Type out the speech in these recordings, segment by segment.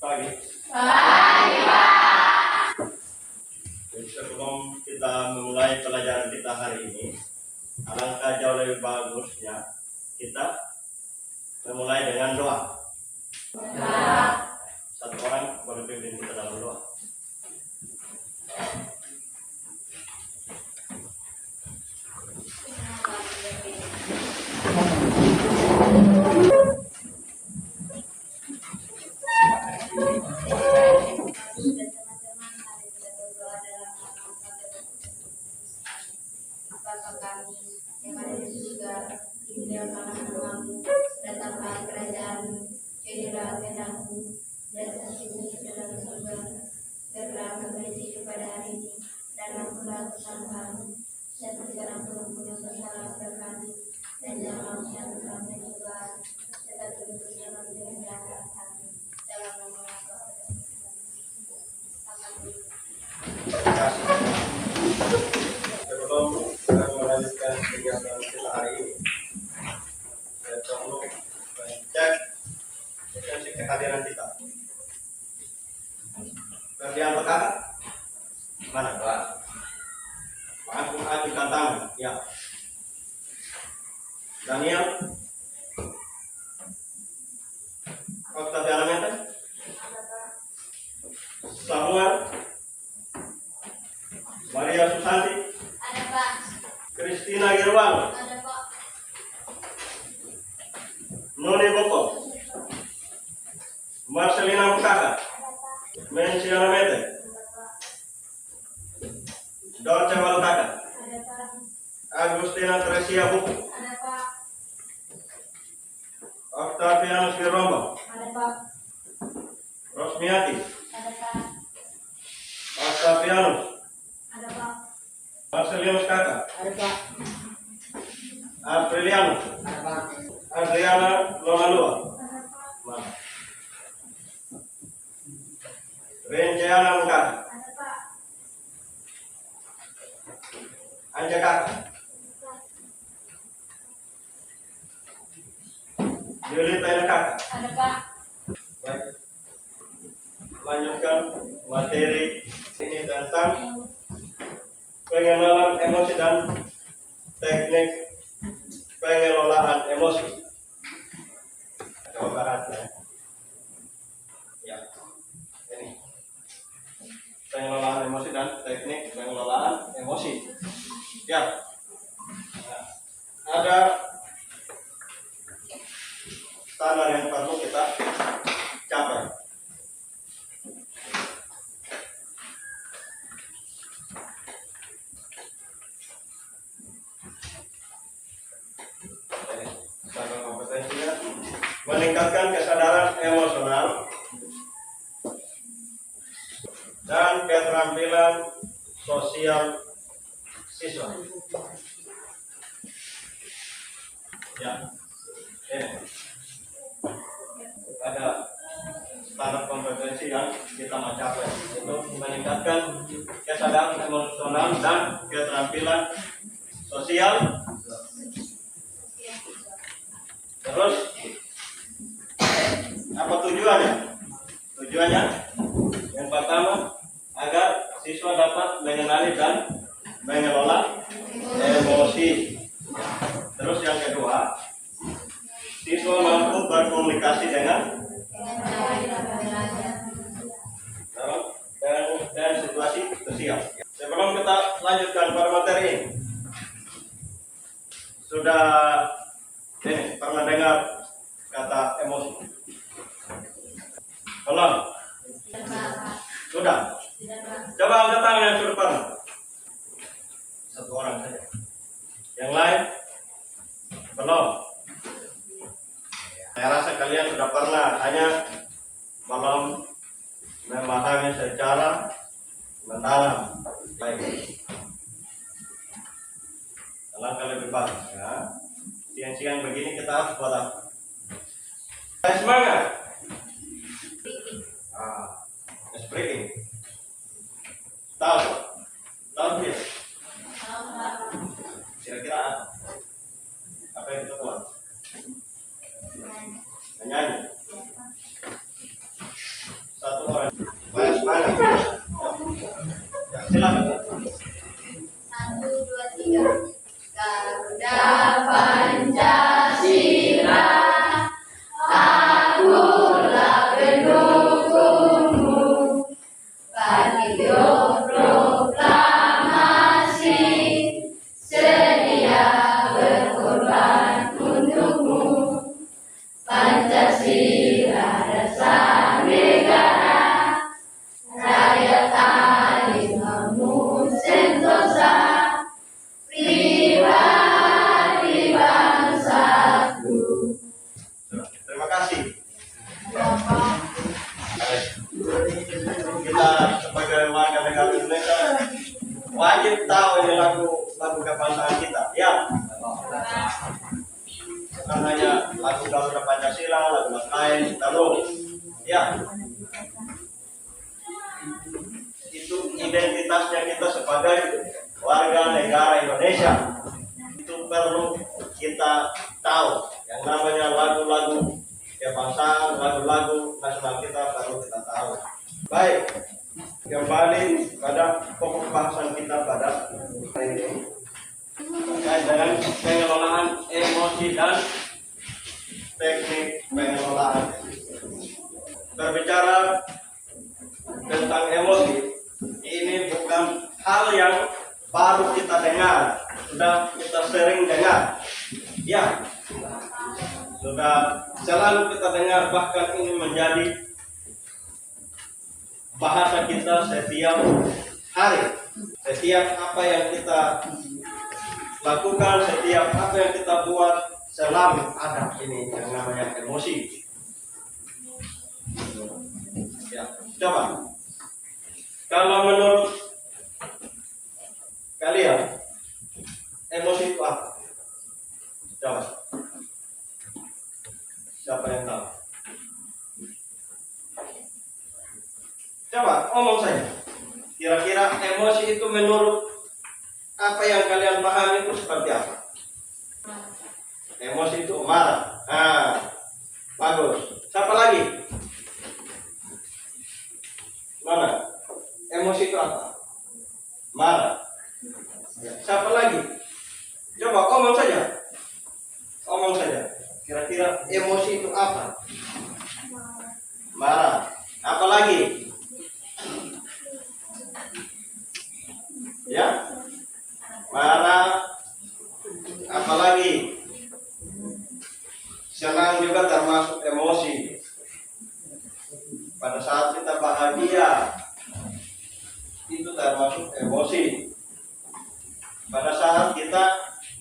Pagi. Pagi, Pak. Sebelum kita memulai pelajaran kita hari ini, alangkah jauh lebih bagusnya kita memulai dengan doa. Satu orang boleh pimpin kita dalam doa. Bapa kami yang ada di surga, dimuliakanlah namamu, datanglah kerajaanmu, jadilah kehendakmu di atas bumi dalam surga. Berilah kami rezeki pada hari ini, dan ampunilah kesalahan kami, seperti kami mengampuni kesalahan kepada kami, dan janganlah menyatukan kami dengan cobaan, tetapi berilah kami dengan jalan kami, dalam nama Allah. Sebelum kita melanjutkan kegiatan kita hari ini, saya perlu mengecek potensi kehadiran kita. Kerjaan perkara mana Pak? Aku ajukan tangan, ya. Daniel, Octaviana Menta, Samuel, Maria Susanti, Ada Pak, Kristina Girwang, ada Pak, Noni Boko, Marcelina Mukaka, Menciana Mete, Dorce Waltaka, ada Pak, Agustina Tresia Buku, ada Pak, Octavianus Girombo, ada Pak, Rosmiati, ada Pak, Octavianus, ada Pak, Marcelinus Kakak, ada Pak, Aprilianus, ada Pak, Adriana Lomalua, ada Pak, Mana? Renciana Mukaka, ada Pak, Anja Kakak, Yulita Kakak. ada Pak. Baik. Lanjutkan materi ini tentang pengenalan emosi dan teknik pengelolaan emosi. Coba barat ya. Ya. Ini pengelolaan emosi dan teknik pengelolaan emosi. Ya. Nah, ada standar yang perlu kita capai. Standar kompetensinya meningkatkan kesadaran emosional dan keterampilan sosial siswa. Ya, ini ada standar kompetensi yang kita mau capai untuk meningkatkan kesadaran emosional dan keterampilan sosial. Terus apa tujuannya? Tujuannya yang pertama agar siswa dapat mengenali dan mengelola emosi. Terus yang kedua, siswa mampu berkomunikasi dengan dan situasi sosial. Sebelum kita lanjutkan pada materi ini, sudah pernah dengar kata emosi? Belum? Sudah? Coba angkat tangan yang sudah pernah. Satu orang saja. Yang lain? Belum? Saya rasa kalian sudah pernah, hanya belum memahami secara mendalam. Baik. Alangkah lebih bagus ya. Siang-siang begini kita harus buat apa? Semangat. Speaking. Tahu? Tahu dia? Kira-kira apa? Apa yang kita buat? Menyanyi. satu orang. Supaya semangat. Ya, silakan. 1, 2, 3. Garuda Pancasila, akulah pendukungmu. Patriot proklamasi, sedia berkorban untukmu. Pancasila dasar negara, rakyat adil namun sentosa. Pribadi bangsaku. Terima kasih. Kita sebagai warga negara Indonesia wajib tahu ini lagu kebangsaan kita, ya. Bukan hanya lagu Garuda Pancasila, lagu lain, terus, ya. Itu identitasnya kita sebagai warga negara Indonesia. Itu perlu kita tahu. Yang namanya lagu-lagu kebangsaan, lagu-lagu nasional kita perlu kita tahu. Baik, kembali pada pokok bahasan kita pada hari ini terkait dengan pengelolaan emosi dan teknik pengelolaan. Berbicara tentang emosi, ini bukan hal yang baru kita dengar, sudah kita sering dengar, ya, sudah selalu kita dengar, bahkan ini menjadi bahasa kita setiap hari. Setiap apa yang kita lakukan, setiap apa yang kita buat, selalu ada ini yang namanya emosi. Ya, coba kalau menurut kalian, emosi itu apa? Coba. Siapa yang tahu? Coba, ngomong saja. Kira-kira emosi itu menurut apa yang kalian pahami itu seperti apa? Emosi itu marah. Nah, bagus. Siapa lagi? Mana? Emosi itu apa? Marah. Siapa lagi? Coba ngomong saja. Ngomong saja. Kira-kira emosi itu apa? Marah. Apa lagi? Ya? Marah. Apa lagi? Senang juga termasuk emosi. Pada saat kita bahagia, itu termasuk emosi. Pada saat kita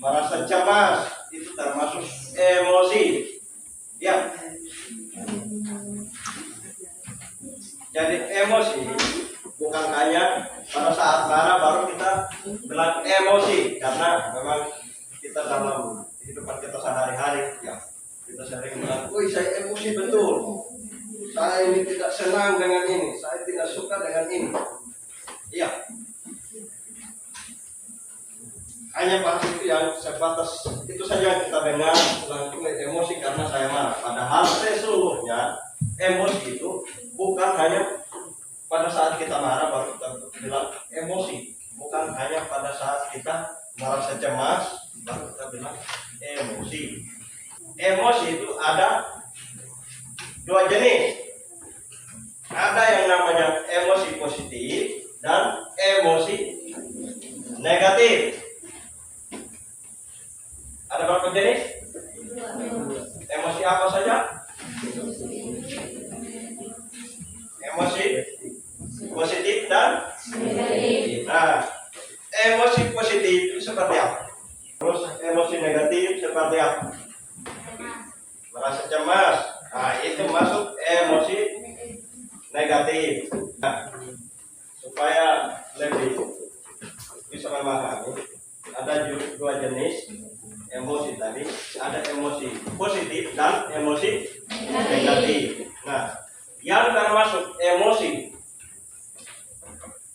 merasa cemas, itu termasuk emosi, ya. Jadi emosi bukan hanya pada saat marah baru kita bilang emosi, karena memang kita dalam kehidupan kita sehari-hari, ya, kita sering bilang, "Woi, saya emosi betul. Saya ini tidak senang dengan ini, saya tidak suka dengan ini." Iya. Hanya bahas itu yang sebatas itu saja yang kita dengar, langsung emosi karena saya marah. Padahal sesungguhnya emosi itu bukan hanya pada saat kita marah baru kita bilang emosi, bukan hanya pada saat kita merasa cemas baru kita bilang emosi. Emosi itu ada dua jenis. Ada yang namanya emosi positif dan emosi negatif. Ada berapa jenis? Emosi apa saja? Emosi positif dan negatif. Nah, emosi positif itu seperti apa? Terus emosi negatif seperti apa? Merasa cemas. Nah, itu masuk emosi negatif. Nah, supaya lebih bisa memahami, ada dua jenis emosi tadi. Ada emosi positif dan emosi negatif. Nah, yang termasuk emosi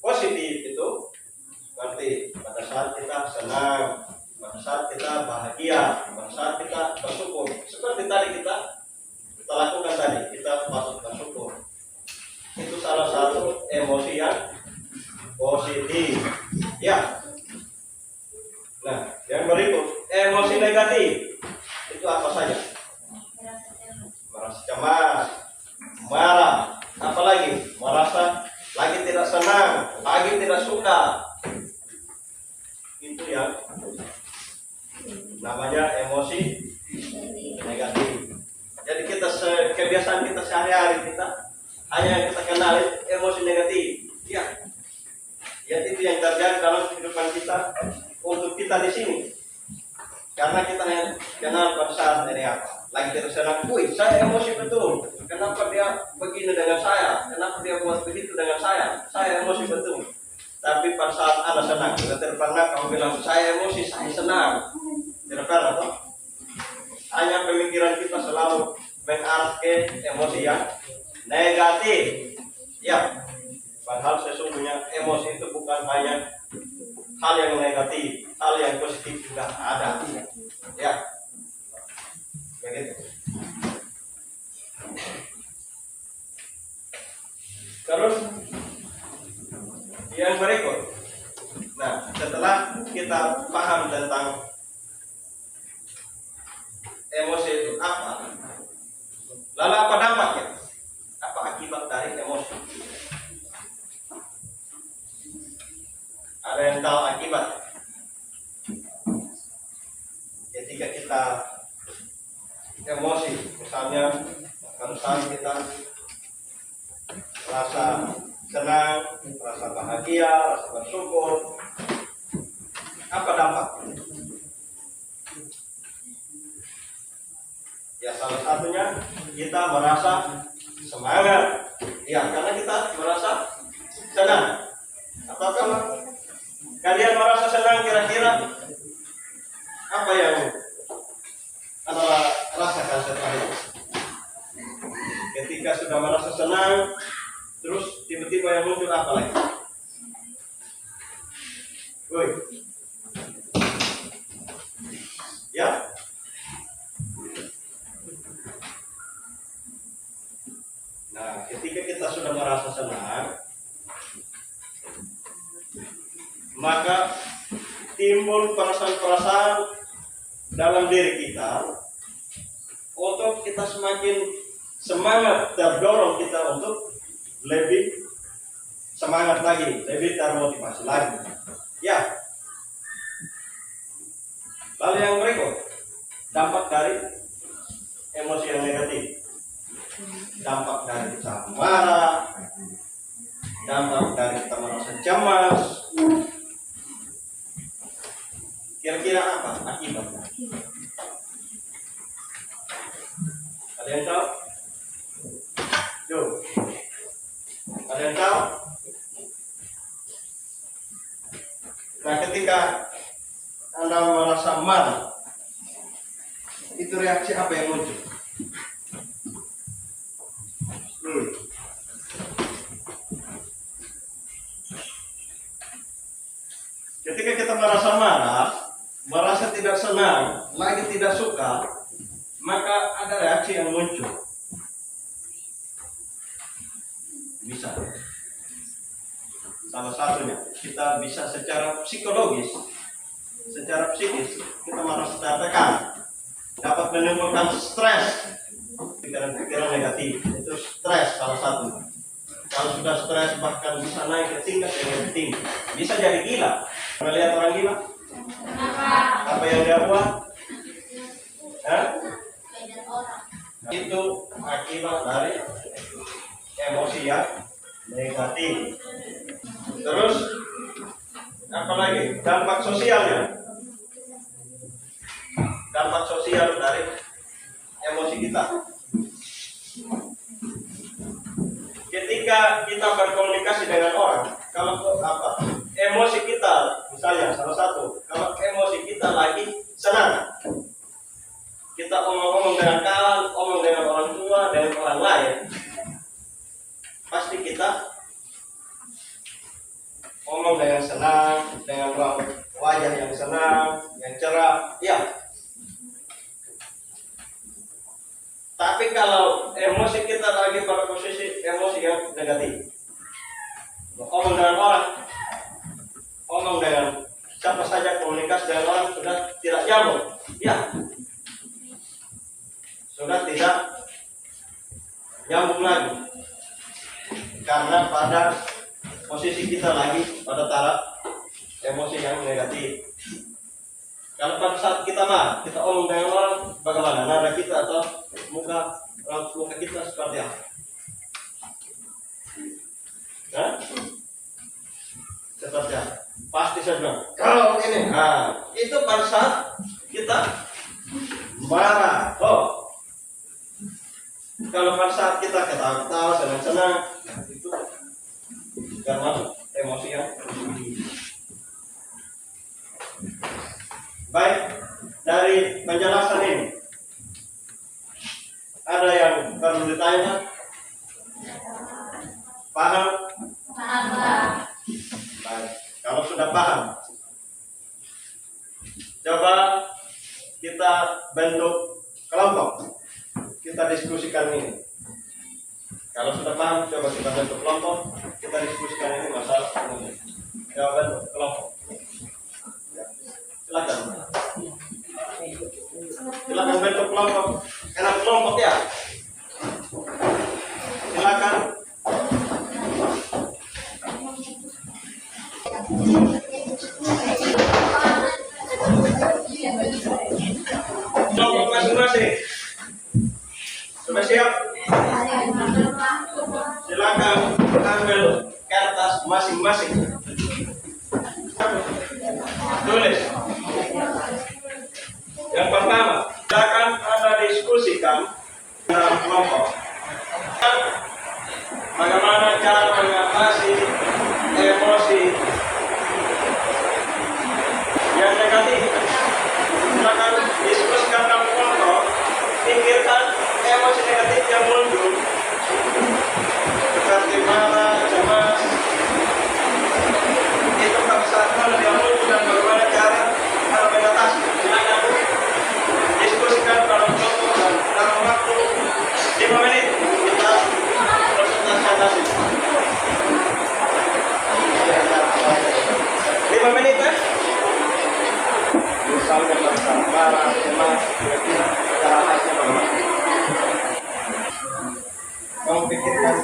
positif itu seperti pada saat kita senang, pada saat kita bahagia, pada saat kita bersyukur. Seperti tadi kita lakukan tadi, kita patut bersyukur. Itu emosi yang positif. Ya. Nah, yang berikut emosi negatif itu apa saja? Merasa cemas, marah, apalagi merasa lagi tidak senang, lagi tidak suka. Itu yang namanya emosi negatif. Jadi kita kebiasaan kita sehari-hari kita hanya yang kita kenal emosi negatif. Ya, ya itu yang terjadi dalam kehidupan kita untuk kita di sini. Karena kita yang kenal pada saat ini apa? Lagi tidak senang, wih, saya emosi betul. Kenapa dia begini dengan saya? Kenapa dia buat begitu dengan saya? Saya emosi betul. Tapi pada saat Anda senang, tidak pernah kamu bilang saya emosi, saya senang. Tidak pernah, toh? Hanya pemikiran kita selalu mengarah ke emosi yang negatif. Ya, padahal sesungguhnya emosi itu bukan hanya hal yang negatif, hal yang positif juga ada. Ya, begitu. Terus yang berikut. Nah, setelah kita paham tentang emosi itu apa, lalu apa dampaknya? Apa akibat dari emosi? Ada yang tahu akibat? Ketika kita emosi, misalnya pada saat kita rasa senang, rasa bahagia, rasa bersyukur, apa dampak? Ya salah satunya kita merasa semangat, ya karena kita merasa senang. Atau kalau kalian merasa senang, kira-kira apa yang Anda rasakan setelah itu? Ketika sudah merasa senang, terus tiba-tiba yang muncul apa lagi? Woi, ya? Nah, ketika kita sudah merasa senang, maka timbul perasaan-perasaan dalam diri kita untuk kita semakin semangat, terdorong kita untuk lebih semangat lagi, lebih termotivasi lagi. Ya. Lalu yang berikut, dampak dari emosi yang negatif. Dampak dari kita marah, dampak dari kita merasa cemas. Kira-kira apa akibatnya? Ada yang tahu? Tuh. Ada yang tahu? Nah, ketika Anda merasa marah, itu reaksi apa yang muncul? Ketika kita merasa marah, merasa tidak senang, lagi tidak suka, maka ada reaksi yang muncul. Bisa. Salah satunya, kita bisa secara psikologis, secara psikis, kita merasa tertekan, dapat menimbulkan stres, pikiran-pikiran negatif. Itu stres salah satunya. Kalau sudah stres bahkan bisa naik ke tingkat yang lebih tinggi. Bisa jadi gila. Pernah lihat orang gila? Apa yang dia buat? Itu akibat dari emosi yang negatif. Terus apa lagi? Dampak sosialnya. Dampak sosial dari emosi kita. Ketika kita berkomunikasi dengan orang, kalau apa? Emosi kita, misalnya salah satu, kalau emosi kita lagi senang, kita omong-omong dengan kawan, omong dengan orang tua, dengan orang lain, pasti kita omong dengan senang, dengan wajah yang senang, yang cerah, ya. Tapi kalau emosi kita lagi pada posisi emosi yang negatif, Omong dengan orang, omong dengan siapa saja, komunikasi dengan orang sudah tidak nyambung, ya, sudah tidak nyambung lagi, karena pada posisi kita lagi pada taraf emosi yang negatif. Kalau pada saat kita marah, kita omong dengan orang, bagaimana nada kita atau muka kita seperti apa? Nah, seperti apa? Pasti saya bilang, kalau ini, nah, itu pada saat kita marah. Oh, kalau pada saat kita ketawa-ketawa, senang-senang, nah, itu termasuk emosi yang tinggi. Baik, dari penjelasan ini ada yang perlu ditanya? Paham? Paham. Baik, kalau sudah paham, coba kita bentuk kelompok, kita diskusikan ini. Kalau sudah paham, coba kita bentuk kelompok, kita diskusikan ini masalah ini. Coba bentuk kelompok. Silakan. Silakan bentuk kelompok. Enak kelompok ya. Silakan. Kelompok masing-masing. Sudah siap? Silakan ambil kertas masing-masing. Tulis. Yang pertama, silakan Anda diskusikan dalam kelompok. Bagaimana cara mengatasi emosi yang negatif? Silakan diskusikan dalam kelompok. Pikirkan emosi negatif yang muncul, seperti marah, cemas. Itu pada saat mana dia muncul dan bagaimana cara mengatasi. Silakan diskusikan dalam kelompok dan dalam waktu 5 menit kita presentasi. 5 menit kan? Misalnya tentang marah, cemas, kira-kira cara atasinya bagaimana? Kamu pikirkan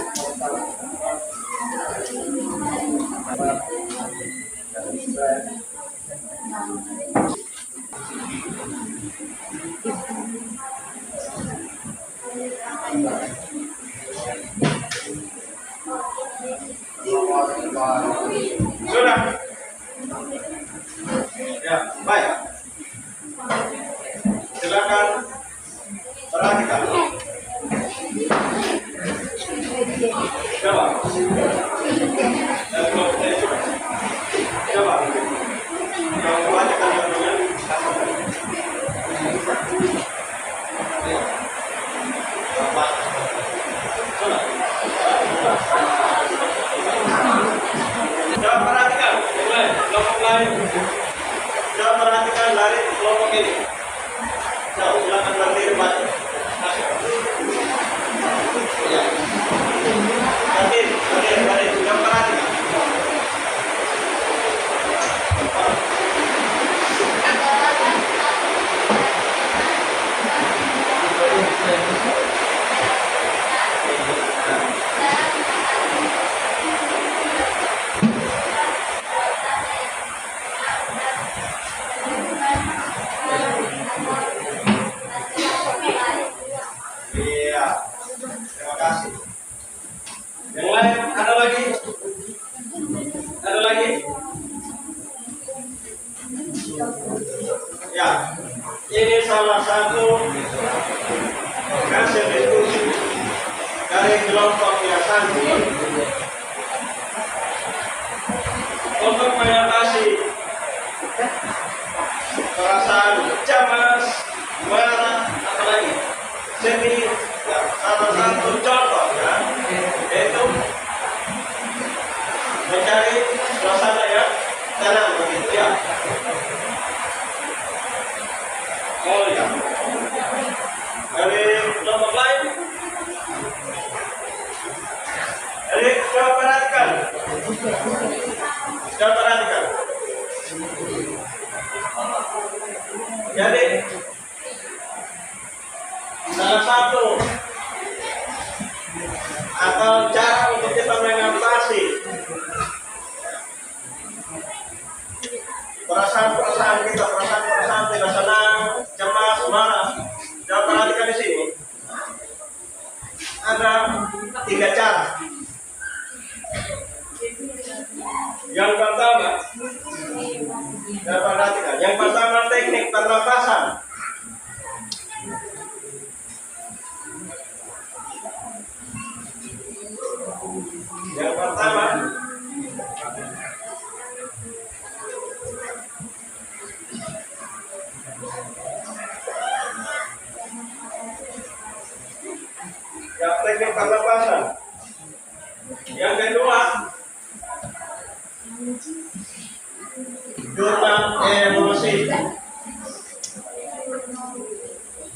sudah. Ya, baik. Silakan perhatikan. Coba. Coba. Kamu perhatikan dengan coba perhatikan, mulai kelompok lain. Coba perhatikan dari kelompok ini. Coba silakan berdiri baca. Ya. Berdiri. Coba perhatikan. Iya. Terima kasih. Yang lain ada lagi? Ada lagi? Ya. Ini salah satu hasil diskusi dari kelompoknya Santun untuk mengatasi perasaan cemas, marah, apalagi sedih. Ya, salah satu contoh ya, yaitu mencari suasana yang tenang begitu ya. Oh ya. Dari kelompok lain, dari Coba perhatikan. Jadi salah satu atau cara untuk kita mengatasi perasaan-perasaan kita, perasaan-perasaan tidak senang, cemas, marah. Coba perhatikan di sini. Ada 3 cara. Yang pertama, coba perhatikan. Yang pertama teknik pernapasan. Yang pertama, teknik pernapasan. Yang kedua, jurnal emosi.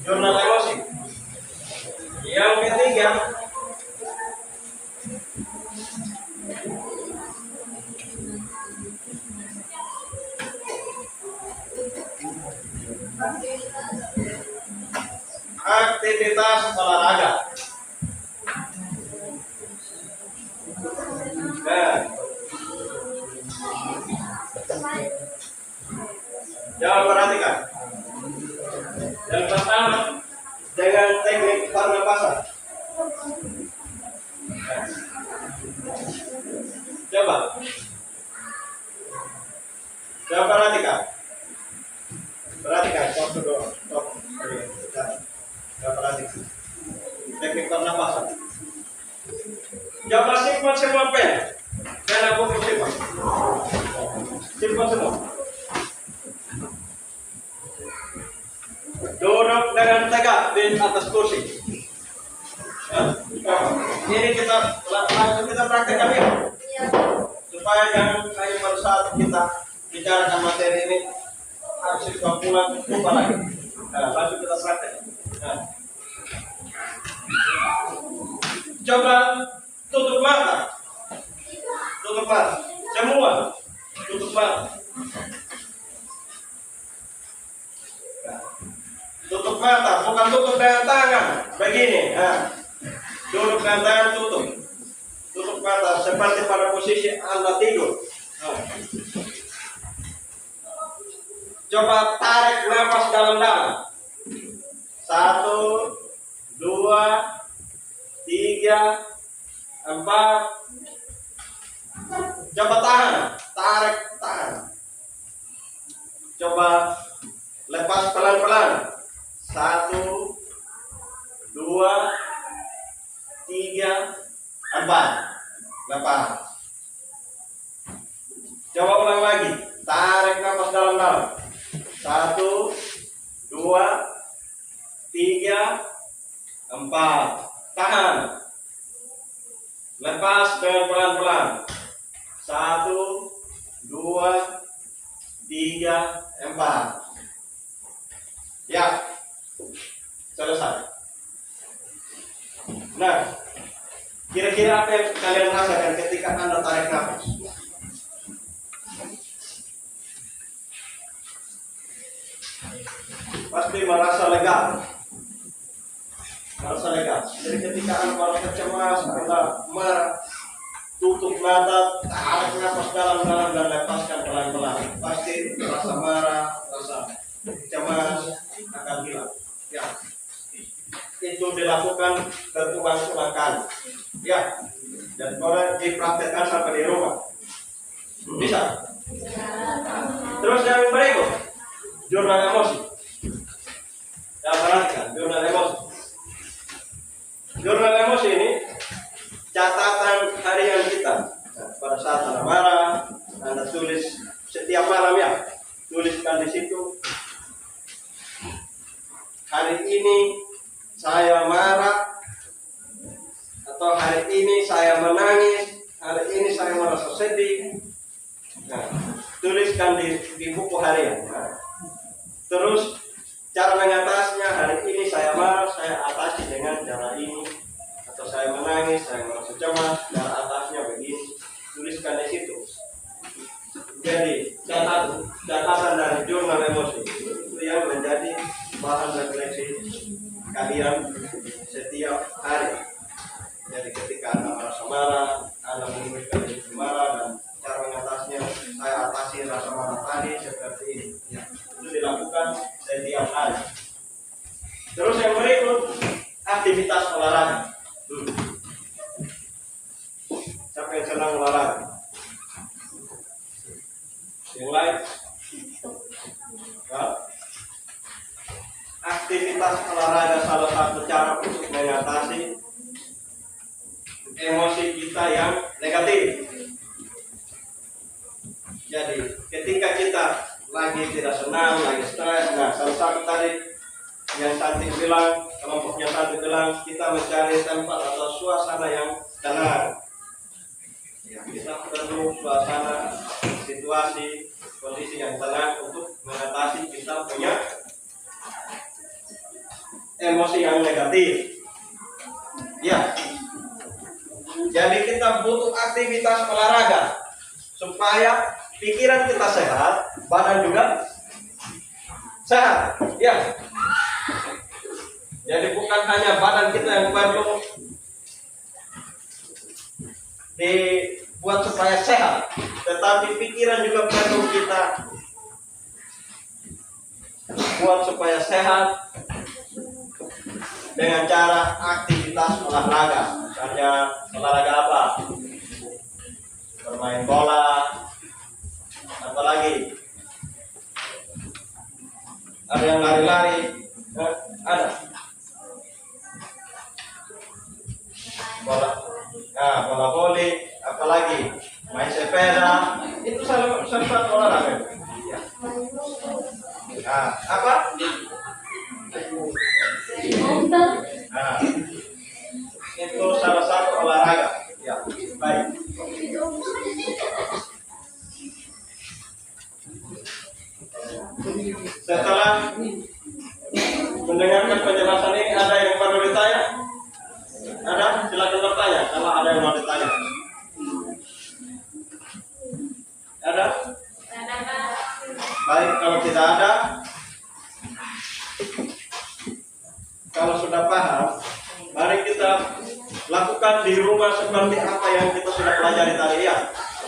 Jurnal emosi. Yang ketiga, aktivitas olahraga. Nah, jangan perhatikan. Yang pertama dengan teknik pernapasan. Coba perhatikan. Perhatikan. Coba perhatikan. Teknik pernapasan. Coba simpan semua pen dan buku simpan. Simpan semua. Duduk dengan tegak di atas kursi. Ini kita langsung kita praktekkan ya, supaya jangan kayak pada saat kita bicarakan materi ini harus kita pulang lupa lagi. Langsung kita praktek. Coba tutup mata. Tutup mata. Semua tutup mata. Tutup mata, bukan tutup dengan tangan. Begini. Duduk dengan tangan tutup. Tutup mata seperti pada posisi Anda tidur. Coba tarik nafas dalam-dalam. 1, 2, 3, 4. Coba tahan, tarik, tahan. Coba lepas pelan-pelan. 1, 2, 3, 4. Lepas. Coba ulang lagi. Tarik nafas dalam-dalam. 1, 2, 3, 4. Tahan. Lepas dengan pelan-pelan. 1, 2, 3, 4. Ya. Selesai. Nah, kira-kira apa yang kalian rasakan ketika Anda tarik nafas? Pasti merasa lega. Merasa lega. Jadi ketika Anda merasa cemas, Anda marah, tutup mata, tarik nafas dalam-dalam dan lepaskan pelan-pelan. Pasti rasa marah, rasa cemas akan hilang. Ya. Itu dilakukan berulang-ulang kali. Ya. Dan boleh dipraktekkan sampai di rumah. Bisa. Terus yang berikut, jurnal emosi. Yang perhatikan, jurnal emosi. Jurnal emosi ini catatan harian kita. Pada saat Anda marah, Anda tulis setiap malam ya. Tuliskan di situ. Hari ini saya marah, atau hari ini saya menangis, hari ini saya merasa sedih. Nah, tuliskan di buku harian. Nah, terus cara mengatasinya, hari ini saya marah, saya atasi dengan cara ini, atau saya menangis, saya merasa cemas, cara atasnya begini. Tuliskan di situ. Jadi catatan dari jurnal emosi itu yang menjadi bahan refleksi kalian setiap hari. Jadi ketika Anda merasa marah, Anda menuliskan jadi marah dan cara mengatasinya, saya atasi rasa marah tadi seperti ini. Ya, itu dilakukan setiap hari. Terus yang berikut, aktivitas olahraga. Siapa yang senang olahraga? Yang lain? Ya. Aktivitas olahraga salah satu cara untuk mengatasi emosi kita yang negatif. Jadi ketika kita lagi tidak senang, lagi stres, nah salah satu tadi yang Santi bilang, kelompoknya Santi bilang, kita mencari tempat atau suasana yang tenang. Ya, kita perlu suasana, situasi, kondisi yang tenang untuk mengatasi kita punya emosi yang negatif. Ya, jadi kita butuh aktivitas olahraga supaya pikiran kita sehat, badan juga sehat. Ya, jadi bukan hanya badan kita yang perlu dibuat supaya sehat, tetapi pikiran juga perlu kita buat supaya sehat dengan cara aktivitas olahraga. Misalnya olahraga apa? Bermain bola, apa lagi? Ada yang lari-lari? Ada. Bola. Nah, bola voli, apalagi main sepeda, itu salah satu olahraga. Ya. Nah, apa? Nah, itu salah satu olahraga. Ya, baik. Setelah mendengarkan penjelasan ini, ada yang perlu ditanya? Ada? Silakan bertanya kalau ada yang mau ditanya. Ada? Baik, kalau tidak ada, kalau sudah paham, mari kita lakukan di rumah seperti apa yang kita sudah pelajari tadi ya.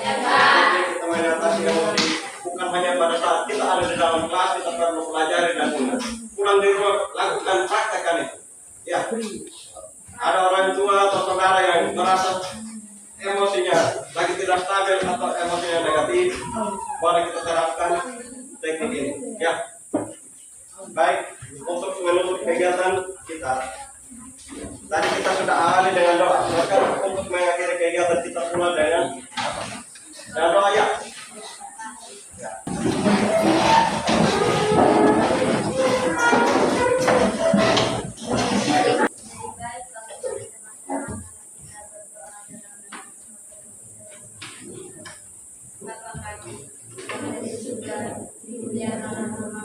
Jadi kita mengatasi emosi bukan hanya pada saat kita ada di dalam kelas, kita perlu pelajari dan pulang di rumah lakukan, praktekkan itu. Ya. Ada orang tua atau saudara yang merasa emosinya lagi tidak stabil atau emosinya negatif, boleh kita terapkan teknik ini. Ya. Baik, untuk menutup kegiatan kita, tadi kita sudah awali dengan doa. Sekarang untuk mengakhiri kegiatan kita pula dengan apa? Dengan doa ya.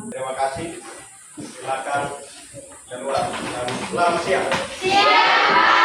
Terima kasih. Silakan keluar. Selamat siang. Siap.